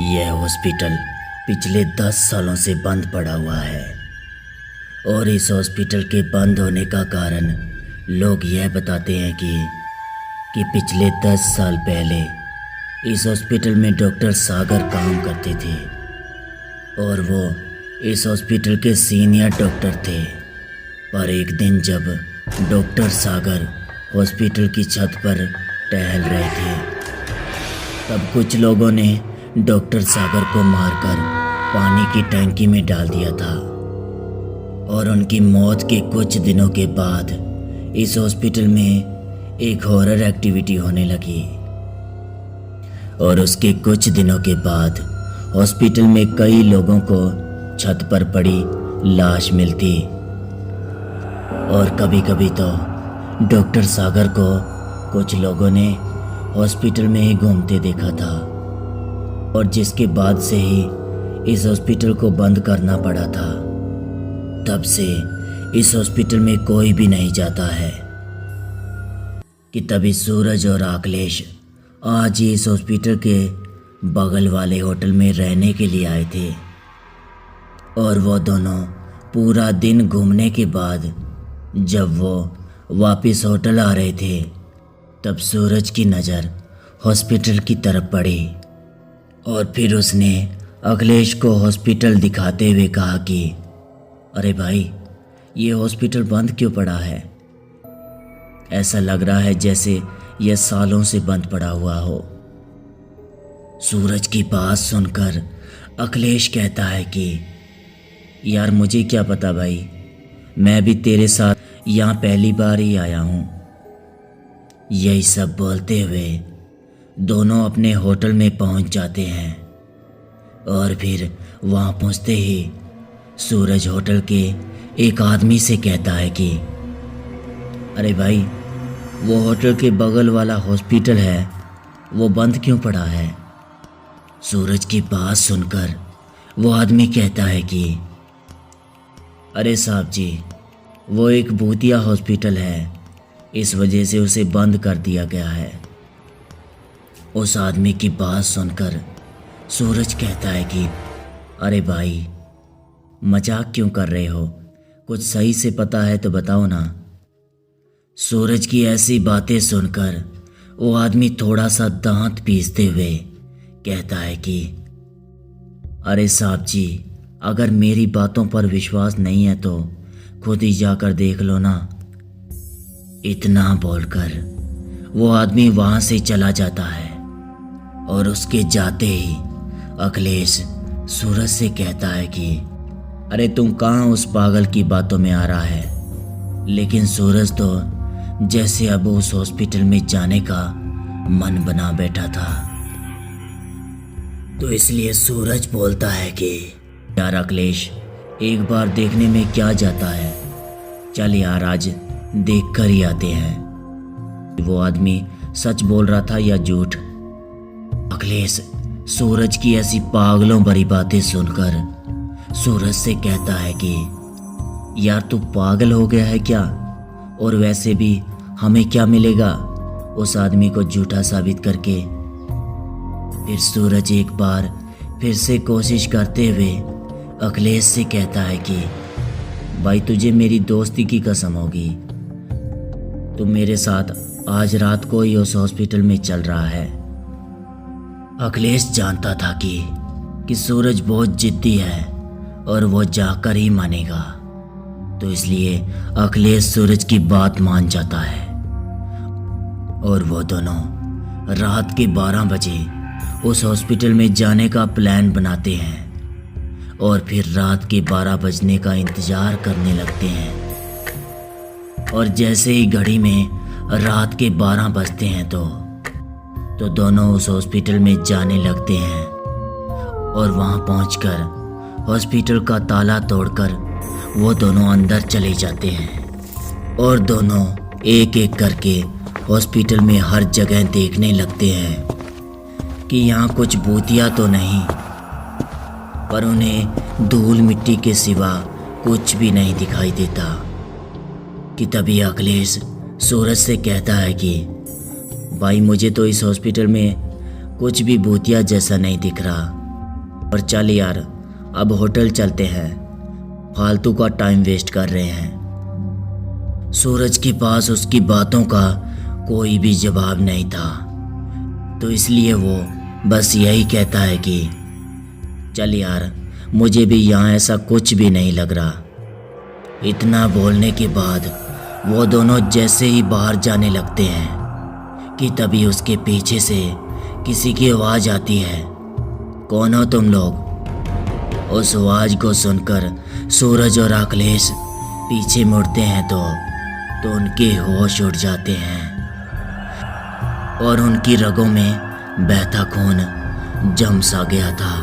यह हॉस्पिटल पिछले 10 सालों से बंद पड़ा हुआ है और इस हॉस्पिटल के बंद होने का कारण लोग यह बताते हैं कि पिछले 10 साल पहले इस हॉस्पिटल में डॉक्टर सागर काम करते थे और वो इस हॉस्पिटल के सीनियर डॉक्टर थे। पर एक दिन जब डॉक्टर सागर हॉस्पिटल की छत पर टहल रहे थे तब कुछ लोगों ने डॉक्टर सागर को मारकर पानी की टंकी में डाल दिया था और उनकी मौत के कुछ दिनों के बाद इस हॉस्पिटल में एक हॉरर एक्टिविटी होने लगी और उसके कुछ दिनों के बाद हॉस्पिटल में कई लोगों को छत पर पड़ी लाश मिलती और कभी कभी तो डॉक्टर सागर को कुछ लोगों ने हॉस्पिटल में ही घूमते देखा था और जिसके बाद से ही इस हॉस्पिटल को बंद करना पड़ा था। तब से इस हॉस्पिटल में कोई भी नहीं जाता है कि तभी सूरज और अखिलेश आज ही इस हॉस्पिटल के बगल वाले होटल में रहने के लिए आए थे और वो दोनों पूरा दिन घूमने के बाद जब वो वापस होटल आ रहे थे तब सूरज की नज़र हॉस्पिटल की तरफ पड़ी और फिर उसने अखिलेश को हॉस्पिटल दिखाते हुए कहा कि अरे भाई, ये हॉस्पिटल बंद क्यों पड़ा है? ऐसा लग रहा है जैसे यह सालों से बंद पड़ा हुआ हो। सूरज की बात सुनकर अखिलेश कहता है कि यार मुझे क्या पता भाई, मैं भी तेरे साथ यहाँ पहली बार ही आया हूँ। यही सब बोलते हुए दोनों अपने होटल में पहुंच जाते हैं और फिर वहां पहुंचते ही सूरज होटल के एक आदमी से कहता है कि अरे भाई, वो होटल के बगल वाला हॉस्पिटल है, वो बंद क्यों पड़ा है? सूरज की बात सुनकर वो आदमी कहता है कि अरे साहब जी, वो एक भूतिया हॉस्पिटल है, इस वजह से उसे बंद कर दिया गया है। उस आदमी की बात सुनकर सूरज कहता है कि अरे भाई, मजाक क्यों कर रहे हो? कुछ सही से पता है तो बताओ ना। सूरज की ऐसी बातें सुनकर वो आदमी थोड़ा सा दांत पीसते हुए कहता है कि अरे साहब जी, अगर मेरी बातों पर विश्वास नहीं है तो खुद ही जाकर देख लो ना। इतना बोलकर वो आदमी वहां से चला जाता है और उसके जाते ही अखिलेश सूरज से कहता है कि अरे तुम कहाँ उस पागल की बातों में आ रहा है? लेकिन सूरज तो जैसे अब उस हॉस्पिटल में जाने का मन बना बैठा था, तो इसलिए सूरज बोलता है कि यार अखिलेश, एक बार देखने में क्या जाता है, चल यार आज देख कर ही आते हैं। वो आदमी सच बोल रहा था या झूठ? अखिलेश सूरज की ऐसी पागलों भरी बातें सुनकर सूरज से कहता है कि यार तू पागल हो गया है क्या? और वैसे भी हमें क्या मिलेगा उस आदमी को झूठा साबित करके? फिर सूरज एक बार फिर से कोशिश करते हुए अखिलेश से कहता है कि भाई, तुझे मेरी दोस्ती की कसम होगी, तुम मेरे साथ आज रात को ही उस हॉस्पिटल में चल रहा है। अखिलेश जानता था कि सूरज बहुत जिद्दी है और वो जाकर ही मानेगा, तो इसलिए अखिलेश सूरज की बात मान जाता है और वो दोनों रात के 12 बजे उस हॉस्पिटल में जाने का प्लान बनाते हैं और फिर रात के 12 बजने का इंतज़ार करने लगते हैं। और जैसे ही घड़ी में रात के 12 बजते हैं तो दोनों उस हॉस्पिटल में जाने लगते हैं और वहां पहुंचकर हॉस्पिटल का ताला तोड़कर वो दोनों अंदर चले जाते हैं और दोनों एक एक करके हॉस्पिटल में हर जगह देखने लगते हैं कि यहाँ कुछ भूतिया तो नहीं, पर उन्हें धूल मिट्टी के सिवा कुछ भी नहीं दिखाई देता। कि तभी अखिलेश सूरज से कहता है कि भाई, मुझे तो इस हॉस्पिटल में कुछ भी भूतिया जैसा नहीं दिख रहा, पर चल यार, अब होटल चलते हैं, फालतू का टाइम वेस्ट कर रहे हैं। सूरज के पास उसकी बातों का कोई भी जवाब नहीं था, तो इसलिए वो बस यही कहता है कि चल यार, मुझे भी यहाँ ऐसा कुछ भी नहीं लग रहा। इतना बोलने के बाद वो दोनों जैसे ही बाहर जाने लगते हैं कि तभी उसके पीछे से किसी की आवाज़ आती है, कौन हो तुम लोग? उस आवाज़ को सुनकर सूरज और अखिलेश पीछे मुड़ते हैं तो उनके होश उड़ जाते हैं और उनकी रगों में बहता खून जम सा गया था,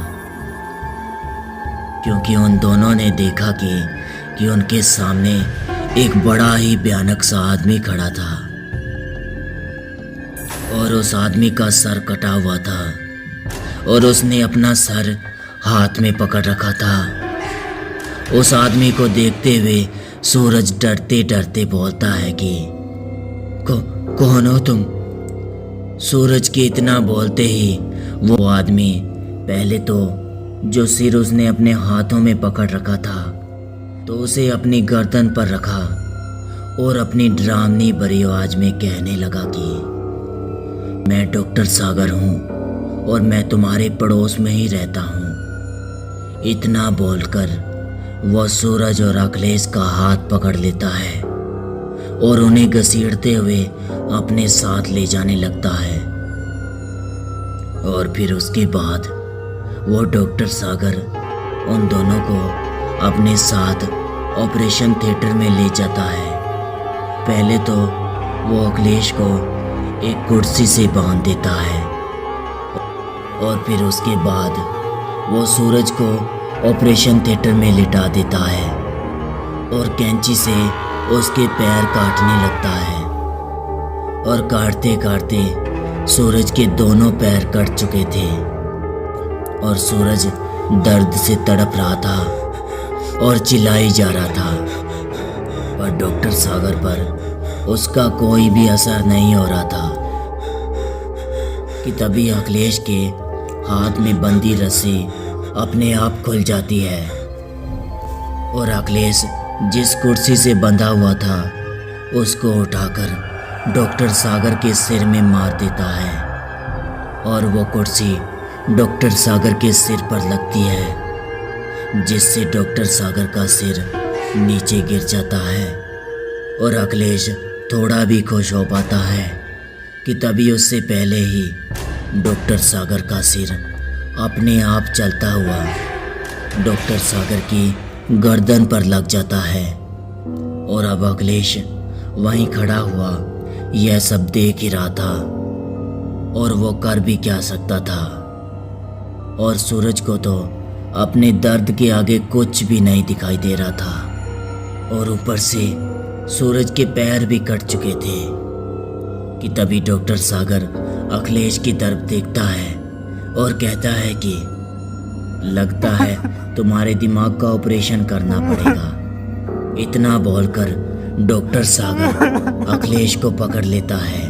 क्योंकि उन दोनों ने देखा कि उनके सामने एक बड़ा ही भयानक सा आदमी खड़ा था और उस आदमी का सर कटा हुआ था और उसने अपना सर हाथ में पकड़ रखा था। उस आदमी को देखते हुए सूरज डरते डरते बोलता है कि कौन हो तुम? सूरज के इतना बोलते ही वो आदमी पहले तो जो सिर उसने अपने हाथों में पकड़ रखा था तो उसे अपनी गर्दन पर रखा और अपनी डरावनी भरी आवाज में कहने लगा कि मैं डॉक्टर सागर हूँ और मैं तुम्हारे पड़ोस में ही रहता हूँ। इतना बोलकर वह सूरज और अखिलेश का हाथ पकड़ लेता है और उन्हें घसीटते हुए अपने साथ ले जाने लगता है। और फिर उसके बाद वो डॉक्टर सागर उन दोनों को अपने साथ ऑपरेशन थिएटर में ले जाता है। पहले तो वो अखिलेश को एक कुर्सी से बांध देता है और फिर उसके बाद वो सूरज को ऑपरेशन थिएटर में लिटा देता है और कैंची से उसके पैर काटने लगता है और काटते काटते सूरज के दोनों पैर कट चुके थे और सूरज दर्द से तड़प रहा था और चिल्लाई जा रहा था, पर डॉक्टर सागर पर उसका कोई भी असर नहीं हो रहा था कि तभी अखिलेश के हाथ में बंधी रस्सी अपने आप खुल जाती है और अखिलेश जिस कुर्सी से बंधा हुआ था उसको उठाकर डॉक्टर सागर के सिर में मार देता है और वो कुर्सी डॉक्टर सागर के सिर पर लगती है, जिससे डॉक्टर सागर का सिर नीचे गिर जाता है और अखिलेश थोड़ा भी खुश हो पाता है कि तभी उससे पहले ही डॉक्टर सागर का सिर अपने आप चलता हुआ डॉक्टर सागर की गर्दन पर लग जाता है और अब अखिलेश वहीं खड़ा हुआ यह सब देख ही रहा था और वो कर भी क्या सकता था। और सूरज को तो अपने दर्द के आगे कुछ भी नहीं दिखाई दे रहा था और ऊपर से सूरज के पैर भी कट चुके थे कि तभी डॉक्टर सागर अखिलेश की तरफ देखता है और कहता है कि लगता है तुम्हारे दिमाग का ऑपरेशन करना पड़ेगा। इतना बोलकर डॉक्टर सागर अखिलेश को पकड़ लेता है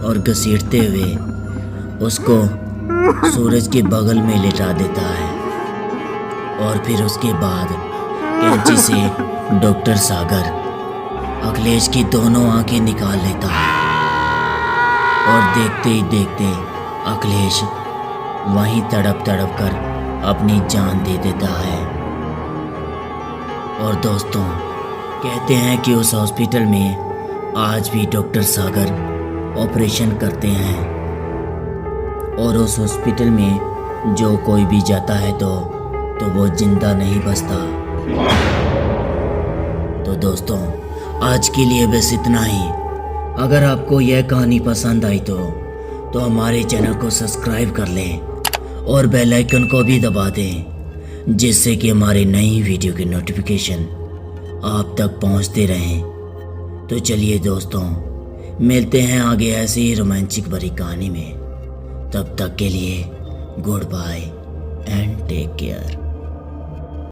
और घसीटते हुए उसको सूरज के बगल में लिटा देता है और फिर उसके बाद कैंची से डॉक्टर सागर अखिलेश की दोनों आंखें निकाल लेता है और देखते ही देखते अखिलेश वहीं तड़प तड़प कर अपनी जान दे देता है। और दोस्तों, कहते हैं कि उस हॉस्पिटल में आज भी डॉक्टर सागर ऑपरेशन करते हैं और उस हॉस्पिटल में जो कोई भी जाता है तो वो जिंदा नहीं बचता। तो दोस्तों, आज के लिए बस इतना ही। अगर आपको यह कहानी पसंद आई तो हमारे चैनल को सब्सक्राइब कर लें और बेल आइकन को भी दबा दें, जिससे कि हमारी नई वीडियो की नोटिफिकेशन आप तक पहुंचते रहें। तो चलिए दोस्तों, मिलते हैं आगे ऐसी ही रोमांचिक भरी कहानी में। तब तक के लिए good bye and take care.